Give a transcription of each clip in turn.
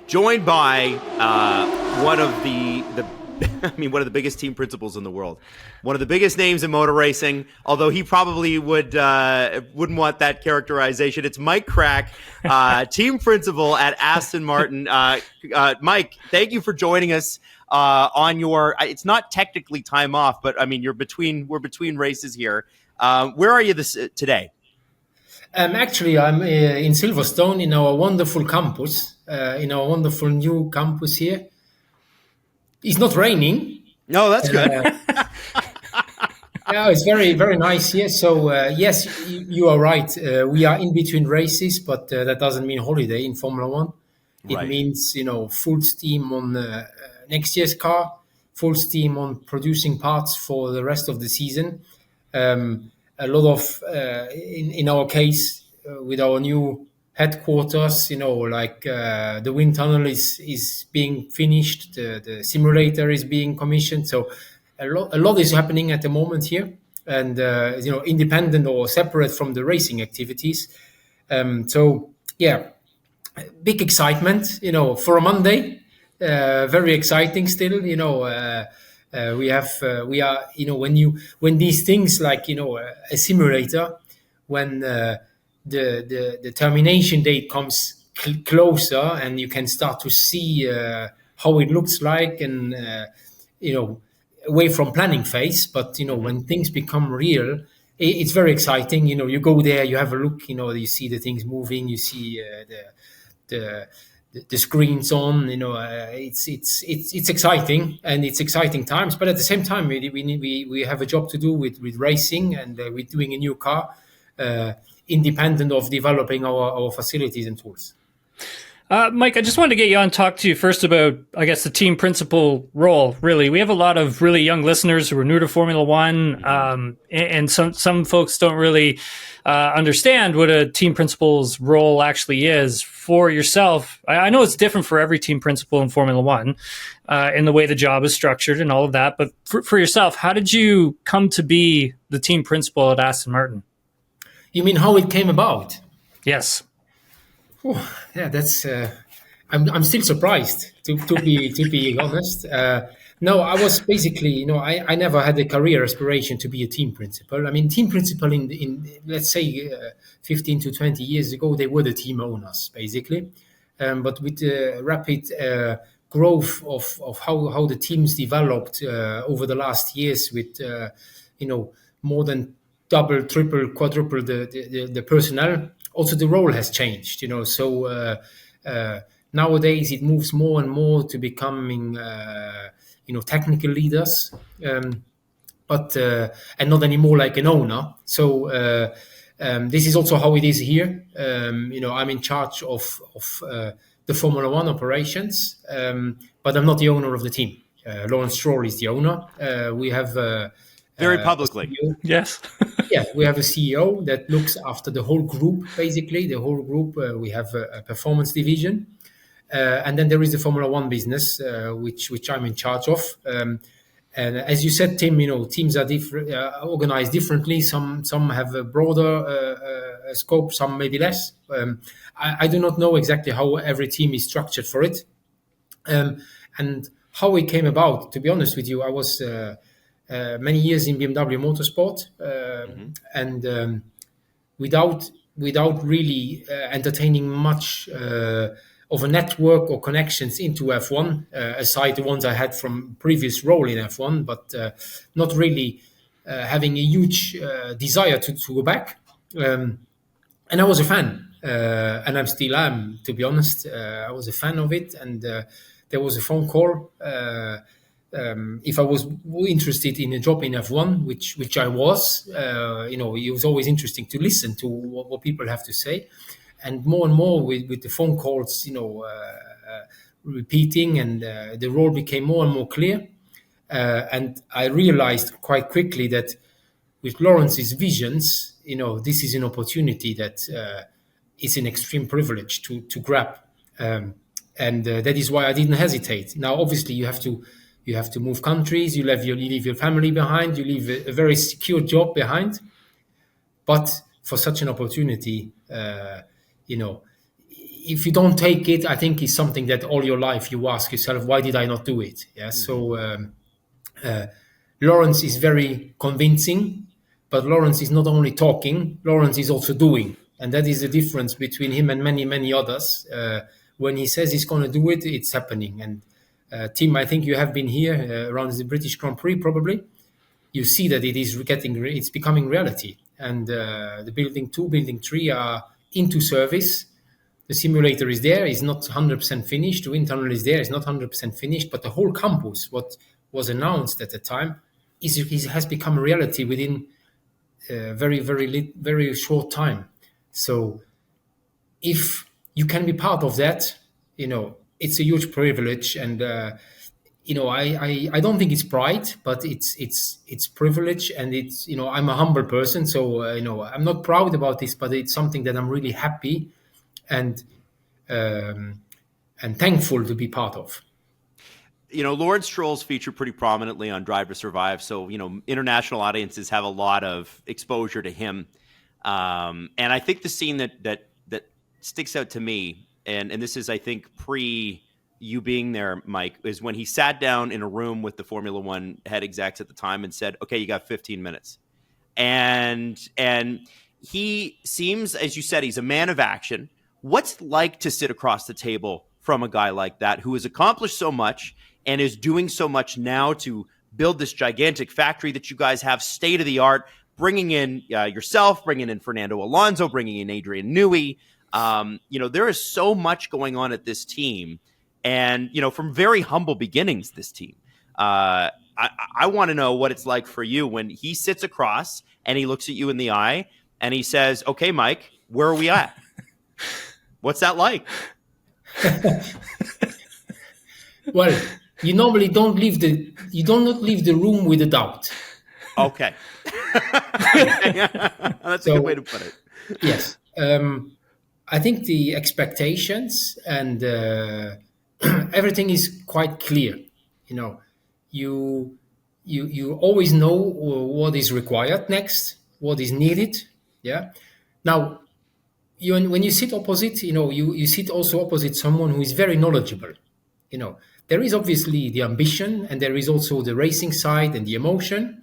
joined by one of the one of the biggest team principals in the world, one of the biggest names in motor racing. Although he probably wouldn't want that characterization. It's Mike Krack, team principal at Aston Martin. Mike, thank you for joining us on your. It's not technically time off, but I mean we're between races here. Where are you today? Actually, I'm in Silverstone in our wonderful campus, in our wonderful new campus here. It's not raining. No, that's good. Yeah, it's very, very nice here. So, yes, you are right. We are in between races, but that doesn't mean holiday in Formula One. It means, full steam on next year's car, full steam on producing parts for the rest of the season. A lot of, in our case, with our new headquarters, the wind tunnel is being finished, the simulator is being commissioned. So a lot is happening at the moment here, and independent or separate from the racing activities. So yeah, big excitement, for a Monday. Very exciting still, we are, when these things like, a simulator, when the termination date comes closer and you can start to see how it looks like, and, away from planning phase, but, when things become real, it's very exciting. You go there, you have a look, you see the things moving, you see the screens on, it's exciting, and it's exciting times. But at the same time, we have a job to do with racing, and we're doing a new car, independent of developing our facilities and tools. Mike, I just wanted to get you on, talk to you first about, I guess, the team principal role. Really, we have a lot of really young listeners who are new to Formula One, and some folks don't really understand what a team principal's role actually is. For yourself, I know it's different for every team principal in Formula One, in the way the job is structured and all of that. But for yourself, how did you come to be the team principal at Aston Martin? You mean how it came about? Yes. Oh, yeah, that's. I'm still surprised to be honest. No, I was basically, I never had a career aspiration to be a team principal. I mean, team principal in let's say 15 to 20 years ago, they were the team owners basically. But with the rapid growth of how the teams developed over the last years, with more than double, triple, quadruple the personnel. Also, the role has changed, So nowadays, it moves more and more to becoming, technical leaders, but and not anymore like an owner. So this is also how it is here. I'm in charge of the Formula One operations, but I'm not the owner of the team. Lawrence Stroll is the owner. We have very publicly. Yes. Yeah, we have a CEO that looks after the whole group, basically. The whole group, we have a performance division. And then there is the Formula One business, which I'm in charge of. And as you said, Tim, teams are organized differently. Some have a broader scope, some maybe less. I do not know exactly how every team is structured for it. And how it came about, to be honest with you, I was... many years in BMW Motorsport, and without really entertaining much of a network or connections into F1, aside the ones I had from previous role in F1, but not really having a huge desire to go back. And I was a fan, and I still am, to be honest. I was a fan of it, and there was a phone call. If I was interested in a job in F1, which I was, it was always interesting to listen to what people have to say, and more with the phone calls, repeating, and the role became more and more clear, and I realized quite quickly that with Lawrence's visions, this is an opportunity that is an extreme privilege to grab, and that is why I didn't hesitate. Now, obviously, you have to move countries, you leave your family behind, you leave a very secure job behind. But for such an opportunity, if you don't take it, I think it's something that all your life you ask yourself, why did I not do it? Yeah. So Lawrence is very convincing, but Lawrence is not only talking, Lawrence is also doing. And that is the difference between him and many, many others. When he says he's going to do it, it's happening. And Tim, I think you have been here around the British Grand Prix, probably. You see that it's becoming reality. And the building 2, building 3 are into service. The simulator is there, is not 100% finished. The wind tunnel is there, it's not 100% finished. But the whole campus, what was announced at the time, has become a reality within very short time. So if you can be part of that, it's a huge privilege. And I don't think it's pride, but it's privilege, and it's I'm a humble person, so I'm not proud about this, but it's something that I'm really happy and thankful to be part of. Lawrence Stroll's featured pretty prominently on Drive to Survive, so international audiences have a lot of exposure to him, and I think the scene that sticks out to me, and this is, I think, pre you being there, Mike, is when he sat down in a room with the Formula One head execs at the time and said, "Okay, you got 15 minutes," and he seems, as you said, he's a man of action. What's it like to sit across the table from a guy like that who has accomplished so much and is doing so much now to build this gigantic factory that you guys have, state of the art, bringing in yourself, bringing in Fernando Alonso, bringing in Adrian Newey. There is so much going on at this team, and from very humble beginnings, this team. I want to know what it's like for you when he sits across and he looks at you in the eye and he says, "Okay, Mike, where are we at?" What's that like? Well, you normally don't leave the room with a doubt. Okay. That's a good way to put it. Yes. I think the expectations and everything is quite clear. You always know what is required next, what is needed. Yeah. Now, when you sit opposite, you sit also opposite someone who is very knowledgeable. There is obviously the ambition, and there is also the racing side and the emotion.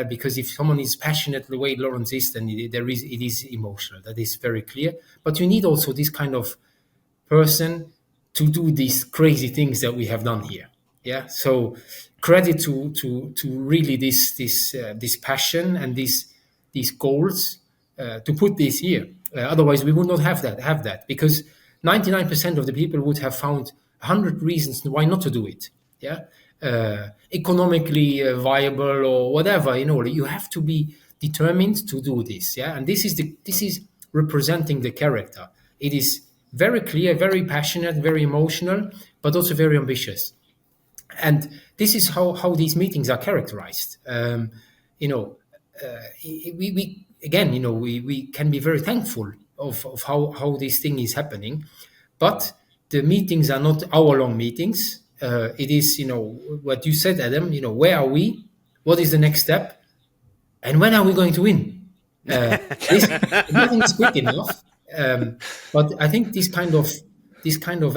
Because if someone is passionate the way Lawrence is, then it is emotional. That is very clear. But you need also this kind of person to do these crazy things that we have done here. Yeah. So credit to really this passion and these goals to put this here. Otherwise, we would not have that because 99% of the people would have found 100 reasons why not to do it. Yeah. Economically viable or whatever, you have to be determined to do this. Yeah. And this is representing the character. It is very clear, very passionate, very emotional, but also very ambitious. And this is how these meetings are characterized. We can be very thankful of how this thing is happening, but the meetings are not hour-long meetings. It is, what you said, Adam, where are we? What is the next step? And when are we going to win? Nothing is quick enough. But I think this kind of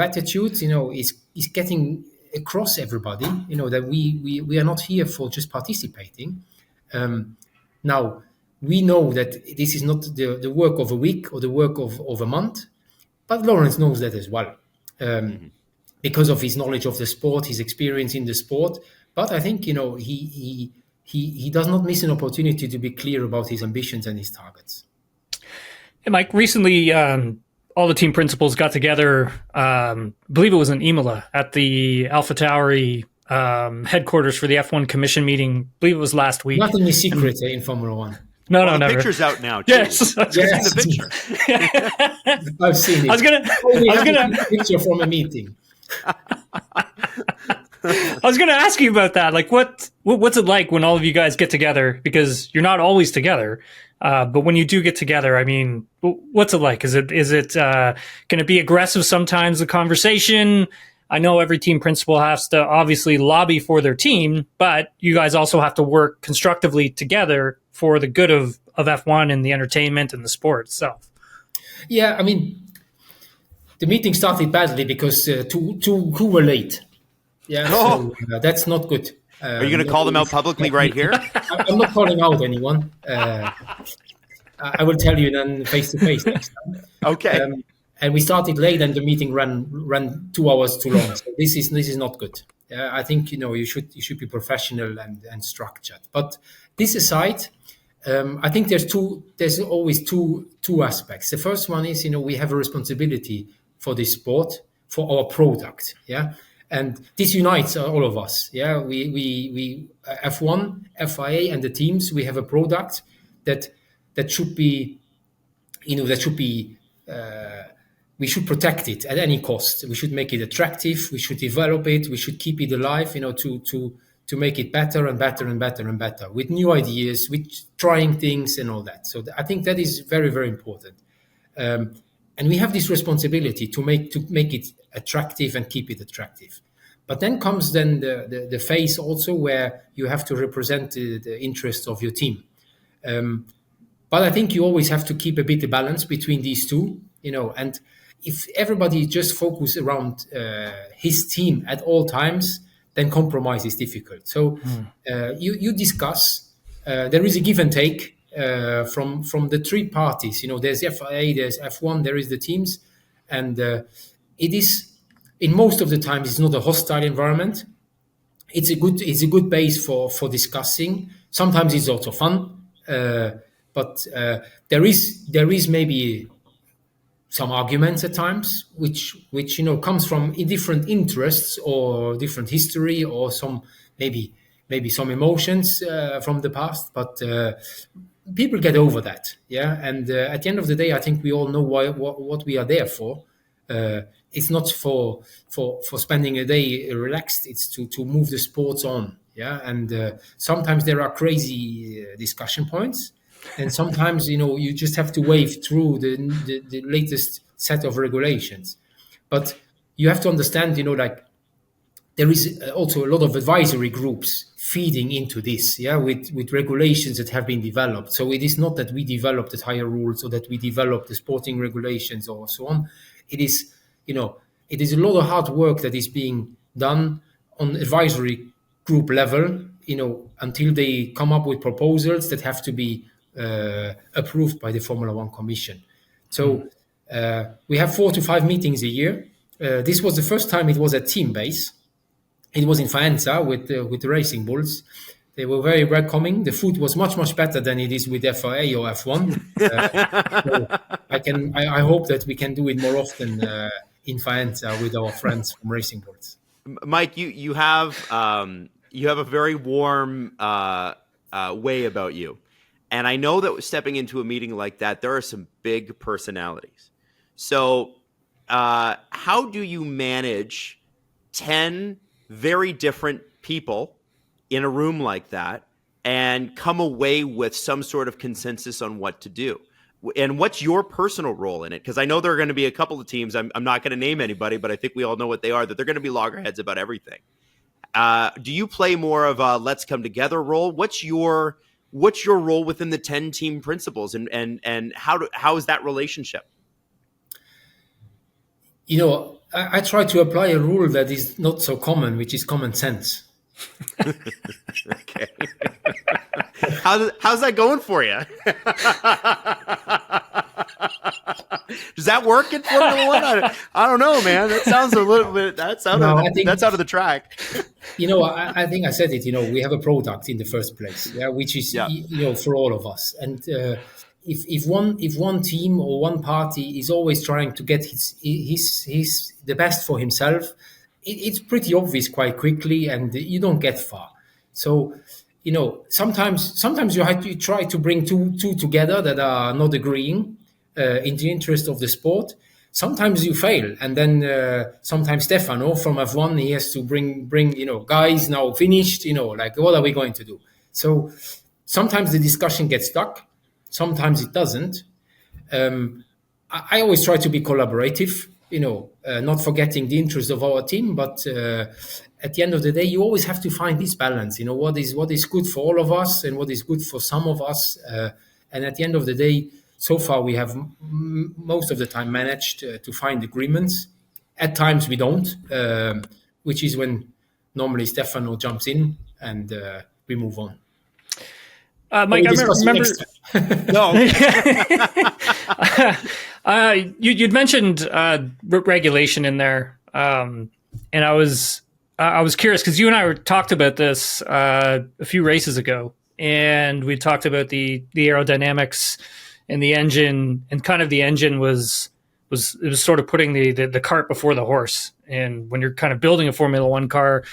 attitude, is getting across everybody, that we are not here for just participating. Now, we know that this is not the work of a week or the work of a month, but Lawrence knows that as well. Because of his knowledge of the sport, his experience in the sport. But I think, he does not miss an opportunity to be clear about his ambitions and his targets. Hey, Mike, recently all the team principals got together, I believe it was in Imola, at the AlphaTauri headquarters for the F1 Commission meeting. I believe it was last week. Nothing is secret in Formula One. No, the never. Picture's out now, too. Yes. I've seen the picture. I've seen it. I was gonna a picture from a meeting. I was going to ask you about that. Like, what's it like when all of you guys get together? Because you're not always together, but when you do get together, I mean, what's it like? Is it going to be aggressive sometimes? The conversation. I know every team principal has to obviously lobby for their team, but you guys also have to work constructively together for the good of F1 and the entertainment and the sport itself. Yeah, I mean, the meeting started badly because two were late. Yeah, so that's not good. Are you going to call them out publicly right here? I'm not calling out anyone. I will tell you then face to face next time. Okay. And we started late, and the meeting ran 2 hours too long. So this is not good. I think you should be professional and structured. But this aside, I think there's always two aspects. The first one is we have a responsibility for this sport, for our product. Yeah. And this unites all of us. Yeah, we F1, FIA, and the teams. We have a product that should be, we should protect it at any cost. We should make it attractive. We should develop it. We should keep it alive. To make it better and better and better and better with new ideas, with trying things and all that. So I think that is very, very important. And we have this responsibility to make it attractive and keep it attractive. But then comes the phase also where you have to represent the interests of your team. But I think you always have to keep a bit of balance between these two, and if everybody just focus around his team at all times, then compromise is difficult. So you discuss, there is a give and take from the three parties. There's FIA, there's F1, there is the teams, and it is, in most of the time, it's not a hostile environment. It's a good base for discussing. Sometimes it's also fun, but there is maybe some arguments at times, which comes from different interests or different history or some maybe some emotions from the past. But people get over that, yeah. And at the end of the day, I think we all know what we are there for. It's not for spending a day relaxed. It's to move the sports on, yeah. And sometimes there are crazy discussion points. And sometimes, you just have to wave through the latest set of regulations. But you have to understand, there is also a lot of advisory groups feeding into this, yeah, with regulations that have been developed. So it is not that we developed the tire rules or that we developed the sporting regulations or so on. It is, it is a lot of hard work that is being done on advisory group level, until they come up with proposals that have to be approved by the Formula One Commission. So we have 4 to 5 meetings a year. This was the first time it was at team base. It was in Faenza with the Racing Bulls. They were very welcoming. The food was much, much better than it is with FIA or F1. So I hope that we can do it more often in Faenza with our friends from Racing Bulls. Mike, you have a very warm way about you. And I know that stepping into a meeting like that, there are some big personalities. So how do you manage 10 very different people in a room like that and come away with some sort of consensus on what to do? And what's your personal role in it? Because I know there are going to be a couple of teams, I'm not going to name anybody, but I think we all know what they are, that they're going to be loggerheads about everything. Do you play more of a let's come together role? What's your role within the 10 team principles, and how is that relationship? I try to apply a rule that is not so common, which is common sense. Okay. How's that going for you? Does that work in Formula One? I don't know, man. That sounds a little bit. That's out of the track. I think I said it. We have a product in the first place, yeah, which is for all of us. And if one team or one party is always trying to get his the best for himself, it's pretty obvious quite quickly, and you don't get far. So sometimes you have to try to bring two together that are not agreeing in the interest of the sport. Sometimes you fail, and then sometimes Stefano from F1, he has to bring guys now finished, what are we going to do? So sometimes the discussion gets stuck, sometimes it doesn't. I always try to be collaborative, not forgetting the interest of our team, but at the end of the day, you always have to find this balance. What is good for all of us and what is good for some of us, and at the end of the day, so far we have most of the time managed to find agreements. At times we don't, which is when normally Stefano jumps in and we move on. Mike, I remember. No. You'd mentioned regulation in there, and I was curious because you and I talked about this a few races ago, and we talked about the aerodynamics and the engine, and kind of the engine was sort of putting the cart before the horse. And when you're kind of building a Formula One car,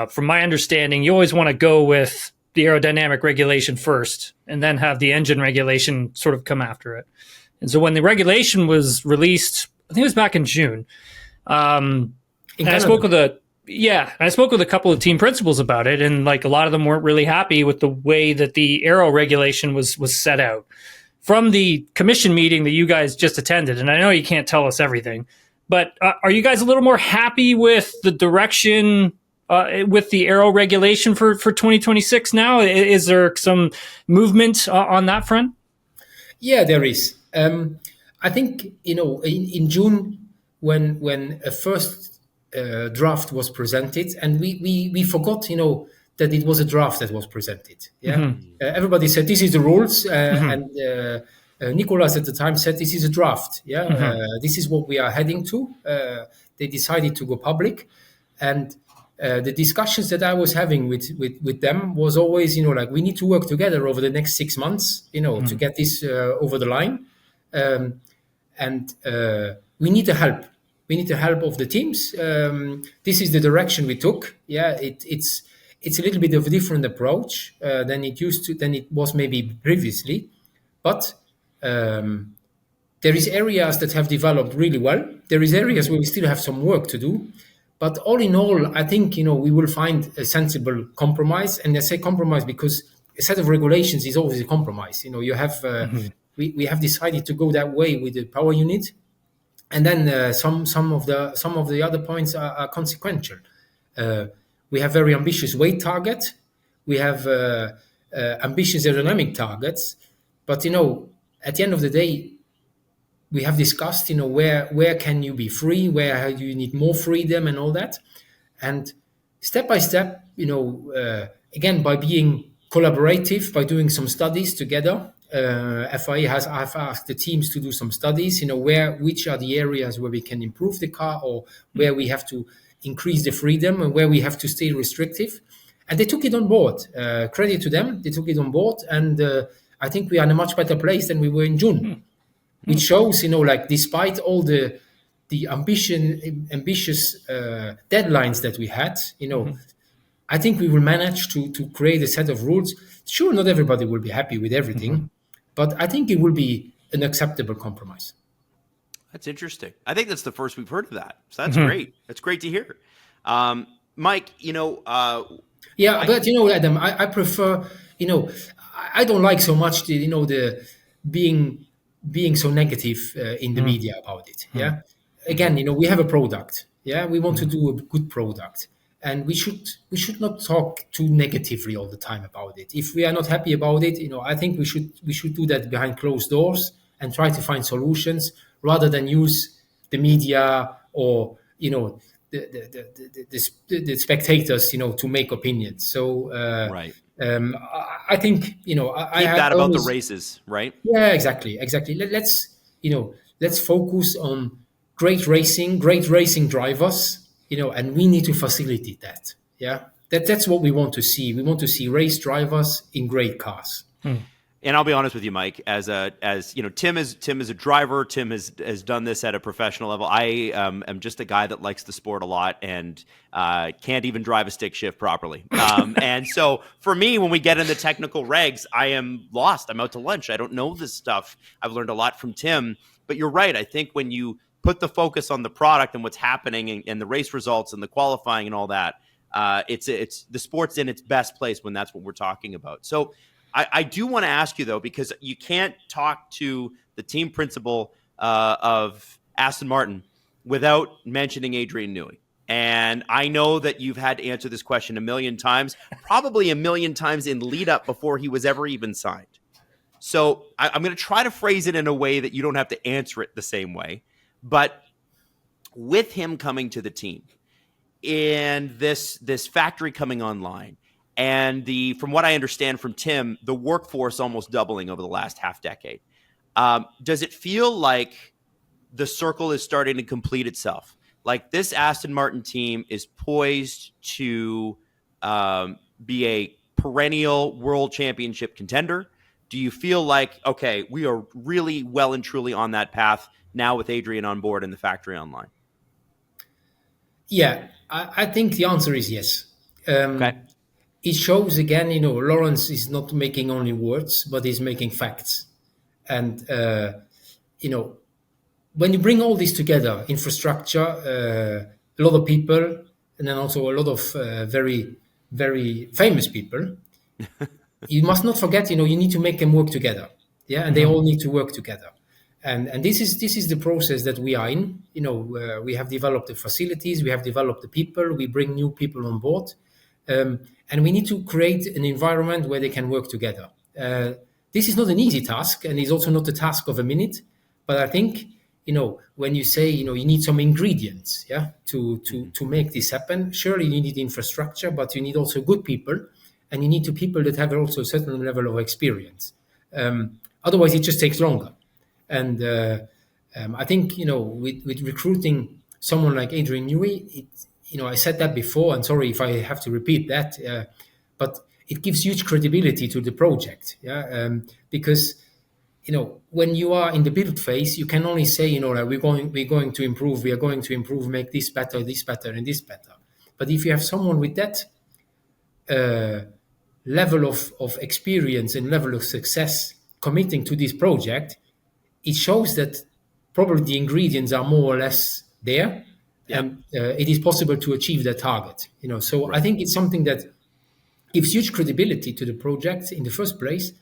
from my understanding, you always want to go with the aerodynamic regulation first and then have the engine regulation sort of come after it. And so when the regulation was released, I think it was back in June, and I spoke with a couple of team principals about it, and like a lot of them weren't really happy with the way that the aero regulation was set out. From the commission meeting that you guys just attended, and I know you can't tell us everything, but are you guys a little more happy with the direction with the aero regulation for 2026 now? Is there some movement on that front? Yeah, there is. I think, in June, when a first draft was presented, and we forgot, that it was a draft that was presented. Yeah, everybody said this is the rules, and Nicolas at the time said this is a draft. Yeah, this is what we are heading to. They decided to go public, and the discussions that I was having with them was always, we need to work together over the next 6 months, to get this over the line. And we need the help. We need the help of the teams. This is the direction we took. Yeah, it's a little bit of a different approach than it was maybe previously, but there is areas that have developed really well. There is areas where we still have some work to do. But all in all, I think, we will find a sensible compromise. And I say compromise because a set of regulations is always a compromise. You have we have decided to go that way with the power unit, and then some of the other points are consequential. We have very ambitious weight target. We have ambitious aerodynamic targets. But at the end of the day, we have discussed, where can you be free, where do you need more freedom and all that. And step by step, again, by being collaborative, by doing some studies together, FIA I've asked the teams to do some studies, which are the areas where we can improve the car or where we have to increase the freedom and where we have to stay restrictive. And they took it on board. Credit to them. They took it on board. And I think we are in a much better place than we were in June. Which shows, despite all the ambitious deadlines that we had, I think we will manage to create a set of rules. Sure, not everybody will be happy with everything, but I think it will be an acceptable compromise. That's interesting. I think that's the first we've heard of that. So that's great. That's great to hear. Mike, but Adam, I prefer, I don't like so much the being so negative in the media about it. Yeah. Again, we have a product. Yeah. We want to do a good product, and we should not talk too negatively all the time about it. If we are not happy about it, I think we should do that behind closed doors and try to find solutions rather than use the media or, the spectators, to make opinions. So, right. I think, keep that about the races, right? Yeah, exactly. Let's focus on great racing drivers, and we need to facilitate that. Yeah, that's what we want to see. We want to see race drivers in great cars. And I'll be honest with you, Mike, as Tim is a driver. Tim has done this at a professional level. I am just a guy that likes the sport a lot and can't even drive a stick shift properly. And so for me, when we get into technical regs, I am lost. I'm out to lunch. I don't know this stuff. I've learned a lot from Tim. But you're right. I think when you put the focus on the product and what's happening and the race results and the qualifying and all that, it's the sport's in its best place when that's what we're talking about. So I do want to ask you, though, because you can't talk to the team principal of Aston Martin without mentioning Adrian Newey. And I know that you've had to answer this question a million times, probably a million times in lead up before he was ever even signed. So I'm going to try to phrase it in a way that you don't have to answer it the same way. But with him coming to the team and this factory coming online, and from what I understand from Tim, the workforce almost doubling over the last half decade, does it feel like the circle is starting to complete itself? Like this Aston Martin team is poised to be a perennial world championship contender? Do you feel like, okay, we are really well and truly on that path now with Adrian on board and the factory online? Yeah, I think the answer is yes. Okay. It shows again, Lawrence is not making only words, but he's making facts. And, when you bring all this together, infrastructure, a lot of people, and then also a lot of very, very famous people, you must not forget, you need to make them work together. Yeah, and they all need to work together. And this is the process that we are in. We have developed the facilities, we have developed the people, we bring new people on board, and we need to create an environment where they can work together. This is not an easy task, and it's also not the task of a minute. But I think when you say you need some ingredients, to make this happen. Surely you need infrastructure, but you need also good people, and you need to people that have also a certain level of experience. Otherwise, it just takes longer. And I think with recruiting someone like Adrian Newey, I said that before, and sorry if I have to repeat that, but it gives huge credibility to the project. Because when you are in the build phase, you can only say that we're going to improve, we are going to improve, make this better, and this better. But if you have someone with that level of experience and level of success committing to this project, it shows that probably the ingredients are more or less there, and it is possible to achieve that target. So right. I think it's something that gives huge credibility to the project in the first place,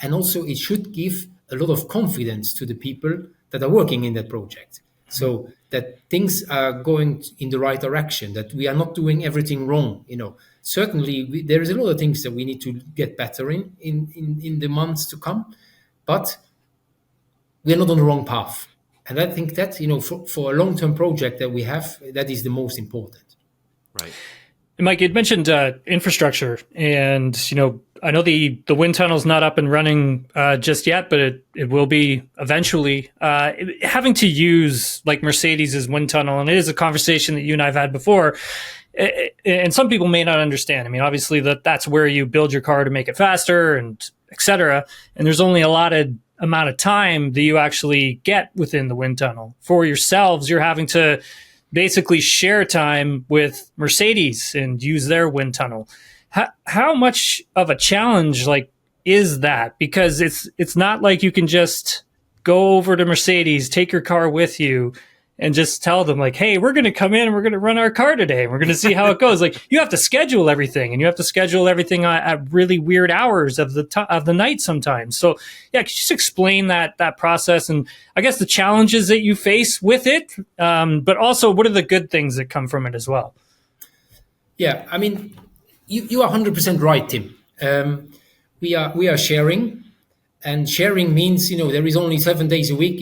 and also it should give a lot of confidence to the people that are working in that project. So that things are going in the right direction, that we are not doing everything wrong. Certainly there is a lot of things that we need to get better in the months to come, but we are not on the wrong path. And I think that, for a long-term project that we have, that is the most important. Right. And Mike, you'd mentioned infrastructure, and, I know the wind tunnel's not up and running just yet, but it will be eventually. Having to use like Mercedes's wind tunnel, and it is a conversation that you and I have had before, and some people may not understand. I mean, obviously that's where you build your car to make it faster and et cetera. And there's only a lot of amount of time that you actually get within the wind tunnel. For yourselves, you're having to basically share time with Mercedes and use their wind tunnel. How much of a challenge is that? Because it's not like you can just go over to Mercedes, take your car with you, and just tell them hey, we're going to come in and we're going to run our car today. And we're going to see how it goes. You have to schedule everything, and you have to schedule everything at really weird hours of the night sometimes. So yeah, could you just explain that process and I guess the challenges that you face with it, but also what are the good things that come from it as well? Yeah, I mean, you are 100% right, Tim. We are sharing. And sharing means, there is only 7 days a week.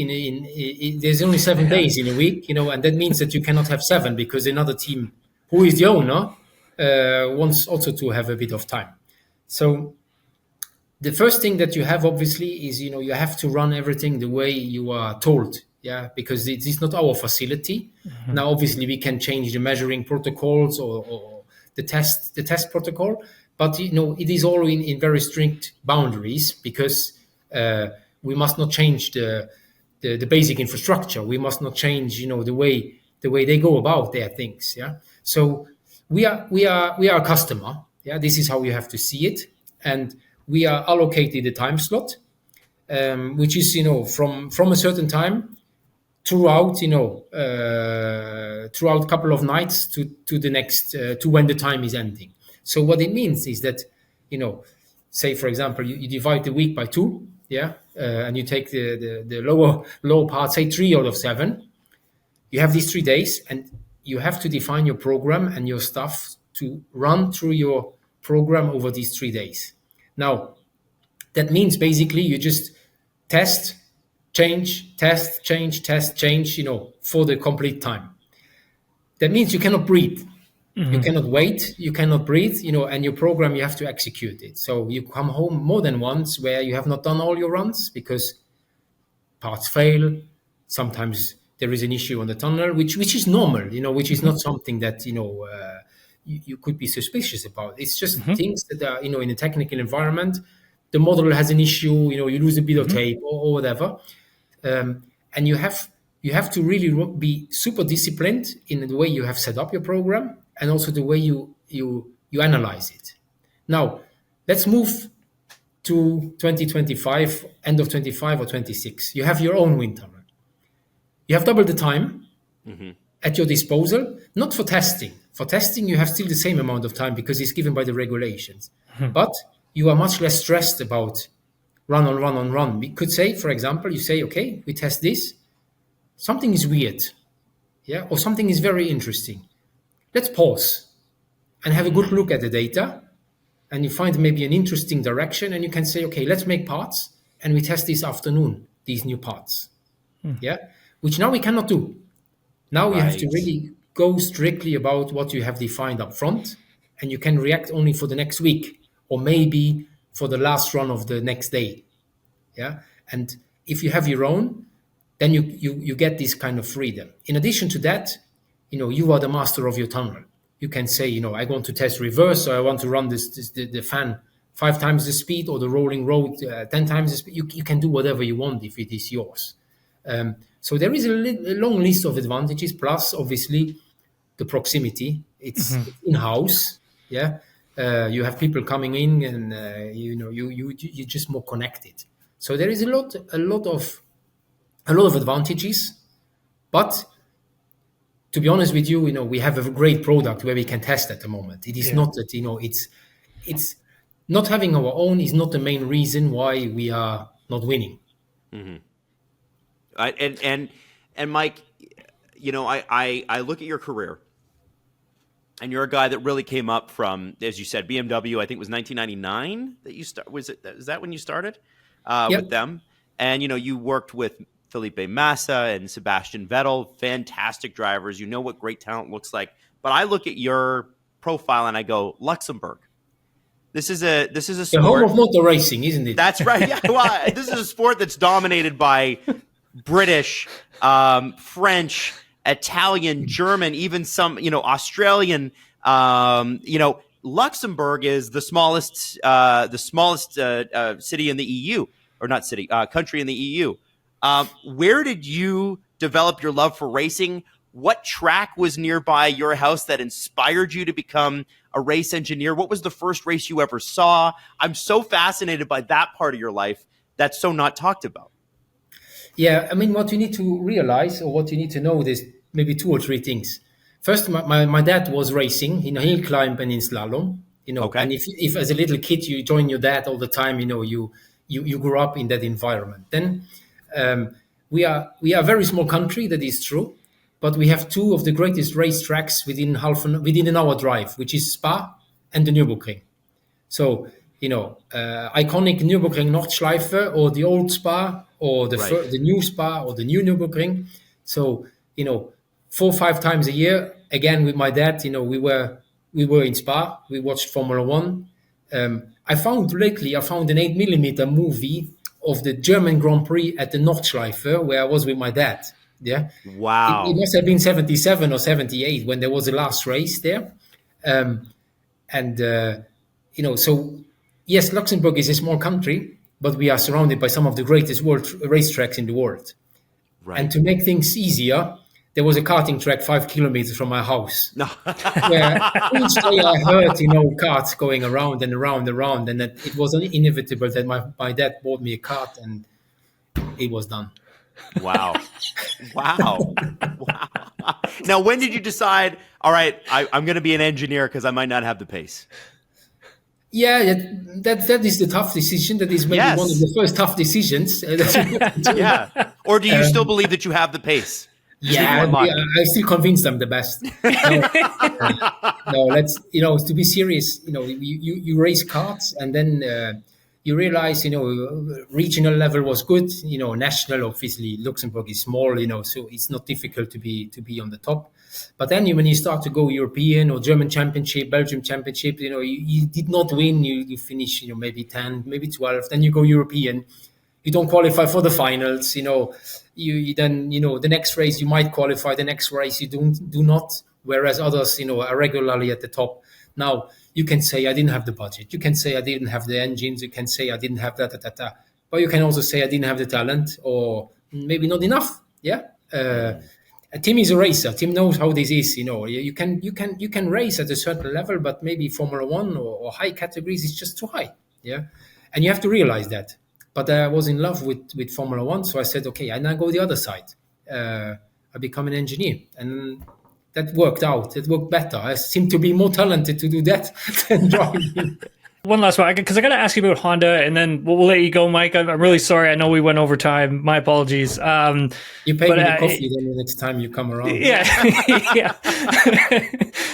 There's only 7 days in a week, and that means that you cannot have 7 because another team, who is the owner, wants also to have a bit of time. So the first thing that you have, obviously, is you have to run everything the way you are told, because it is not our facility. Mm-hmm. Now, obviously, we can change the measuring protocols or the test protocol, but it is all in very strict boundaries because. We must not change the basic infrastructure. We must not change, the way they go about their things. Yeah. So we are a customer. Yeah. This is how you have to see it, and we are allocated a time slot, which is from a certain time throughout throughout a couple of nights to the next to when the time is ending. So what it means is that say for example you divide the week by 2. And you take the lower part, say 3 out of 7. You have these 3 days, and you have to define your program and your stuff to run through your program over these 3 days. Now, That means basically you just test, change, test, change, test, change, for the complete time. That means you cannot breathe. You cannot wait, you cannot breathe, and your program, you have to execute it. So you come home more than once where you have not done all your runs because parts fail. Sometimes there is an issue on the tunnel, which is normal, which is not something that, you could be suspicious about. It's just things that are, in a technical environment, the model has an issue, you lose a bit of tape or whatever. And you have to really be super disciplined in the way you have set up your program and also the way you analyze it. Now, let's move to 2025, end of 25 or 26. You have your own wind tunnel. You have double the time at your disposal, not for testing. For testing, you have still the same amount of time because it's given by the regulations. But you are much less stressed about run on run on run. We could say, for example, you say, okay, we test this. Something is weird, or something is very interesting. Let's pause and have a good look at the data. And you find maybe an interesting direction and you can say, okay, let's make parts and we test this afternoon, these new parts. Which now we cannot do. Now you have to really go strictly about what you have defined up front, and you can react only for the next week or maybe for the last run of the next day. And if you have your own, then you get this kind of freedom. In addition to that, you are the master of your tunnel. You can say, I want to test reverse, so I want to run the fan 5 times the speed or the rolling road 10 times the speed. You can do whatever you want if it is yours. So there is a long list of advantages, plus obviously the proximity. It's in-house. You have people coming in and you're just more connected. So there is a lot of advantages, but to be honest with you, we have a great product where we can test at the moment. It is not that, it's not having our own is not the main reason why we are not winning. And Mike, I look at your career, and you're a guy that really came up from, as you said, BMW. I think it was 1999 that you start. Is that when you started with them? And you worked with Felipe Massa and Sebastian Vettel, fantastic drivers. You know what great talent looks like. But I look at your profile and I go, Luxembourg. This is a sport. The home of motor racing, isn't it? That's right. Yeah. Well, this is a sport that's dominated by British, French, Italian, German, even some, Australian. Luxembourg is the smallest city in the EU, or not city, country in the EU. Where did you develop your love for racing? What track was nearby your house that inspired you to become a race engineer? What was the first race you ever saw? I'm so fascinated by that part of your life that's so not talked about. Yeah, I mean, what you need to realize, or what you need to know, there's maybe 2 or 3 things. First, my dad was racing in a hill climb and in slalom. Okay. And if as a little kid you join your dad all the time, you grew up in that environment. Then we are a very small country, that is true, but we have 2 of the greatest racetracks within an hour drive, which is Spa and the Nürburgring. So iconic Nürburgring Nordschleife, or the old Spa, or the new Spa, or the new Nürburgring. So 4 or 5 times a year, again with my dad, we were in Spa. We watched Formula One. I found an 8mm movie of the German Grand Prix at the Nordschleife, where I was with my dad. Yeah. Wow. It must have been 77 or 78 when there was the last race there. So yes, Luxembourg is a small country, but we are surrounded by some of the greatest world racetracks in the world. Right. And to make things easier, there was a karting track 5 kilometers from my house. No. Where each day I heard, karts going around and around, and that it was inevitable that my dad bought me a kart, and it was done. Wow. Now, when did you decide, all right, I'm going to be an engineer because I might not have the pace? Yeah, that is the tough decision. That is maybe one of the first tough decisions. Yeah. Or do you still believe that you have the pace? Yeah, I still convinced I'm the best. No, let's, to be serious, you race karts, and then you realize, regional level was good, national, obviously Luxembourg is small, so it's not difficult to be on the top. But then when you start to go European or German championship, Belgium championship, you did not win, you finish, maybe 10, maybe 12, then you go European, you don't qualify for the finals, you then, the next race you might qualify, the next race you do not, whereas others, are regularly at the top. Now, you can say I didn't have the budget. You can say I didn't have the engines. You can say I didn't have that. But you can also say I didn't have the talent, or maybe not enough. Yeah. A team is a racer. Team knows how this is. You can race at a certain level, but maybe Formula One or high categories is just too high. Yeah. And you have to realize that. But I was in love with Formula One, so I said, okay, I now go the other side. I become an engineer, and that worked out. It worked better. I seem to be more talented to do that than driving. One last one, because I got to ask you about Honda, and then we'll let you go, Mike. I'm really sorry. I know we went over time. My apologies. You pay me the coffee then the next time you come around. Yeah, yeah.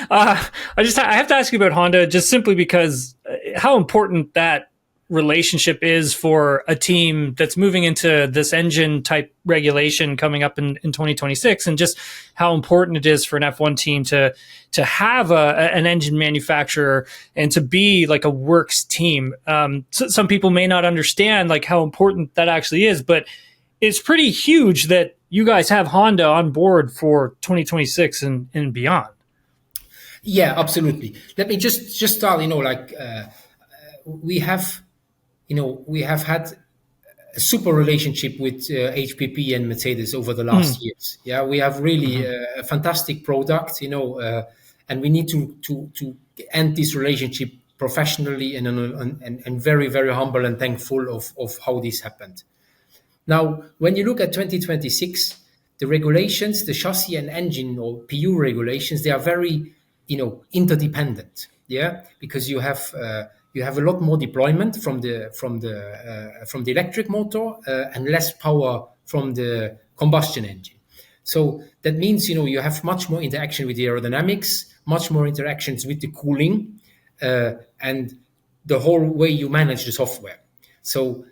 I have to ask you about Honda, just simply because how important that relationship is for a team that's moving into this engine type regulation coming up in 2026, and just how important it is for an F1 team to have an engine manufacturer and to be like a works team. So some people may not understand like how important that actually is, but it's pretty huge that you guys have Honda on board for 2026 and beyond. Yeah, absolutely. Let me just start, we have had a super relationship with HPP and Mercedes over the last years. Yeah, we have really a fantastic product, and we need to end this relationship professionally and very, very humble and thankful of how this happened. Now, when you look at 2026, the regulations, the chassis and engine or PU regulations, they are very, interdependent. Yeah, because you have a lot more deployment from the electric motor and less power from the combustion engine. So that means you have much more interaction with the aerodynamics, much more interactions with the cooling, and the whole way you manage the software. So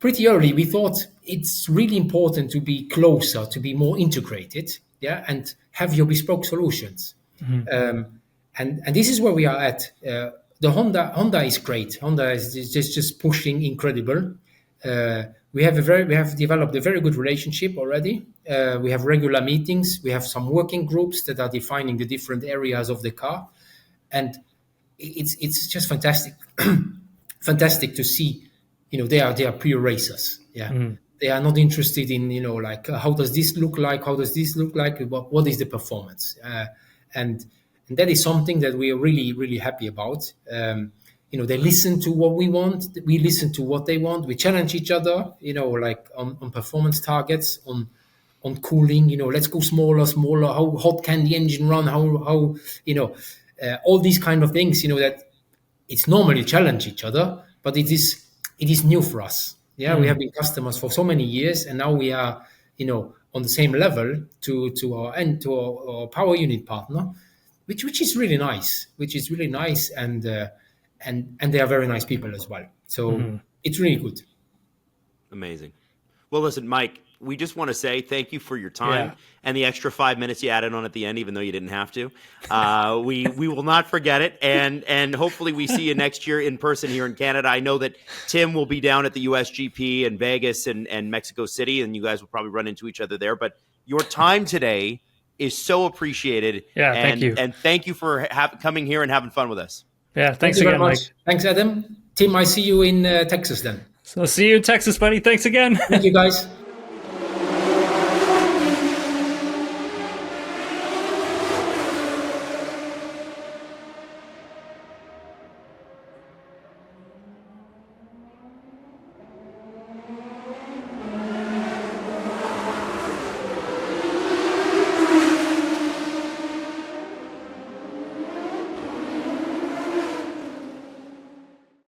pretty early we thought it's really important to be closer, to be more integrated, yeah, and have your bespoke solutions. And this is where we are at. The Honda is great. Honda is just pushing incredible. We have developed a very good relationship already. We have regular meetings. We have some working groups that are defining the different areas of the car, and it's just fantastic, fantastic to see. They are pure racers. Yeah, they are not interested in how does this look like? How does this look like? What is the performance? And that is something that we are really, really happy about. They listen to what we want. We listen to what they want. We challenge each other, on performance targets, on cooling. Let's go smaller. How hot can the engine run? How all these kind of things. That it's normally challenge each other, but it is new for us. Yeah, we have been customers for so many years, and now we are, on the same level to our power unit partner. Which is really nice. And they are very nice people as well. So it's really good. Amazing. Well, listen, Mike, we just want to say thank you for your time and the extra 5 minutes you added on at the end, even though you didn't have to. We will not forget it, and hopefully we see you next year in person here in Canada. I know that Tim will be down at the USGP in Vegas and Mexico City, and you guys will probably run into each other there. But your time today is so appreciated. Yeah, thank you. And thank you for coming here and having fun with us. Yeah, thanks again, Mike. Thanks, Adam. Tim, I see you in Texas then. So see you in Texas, buddy. Thanks again. Thank you, guys.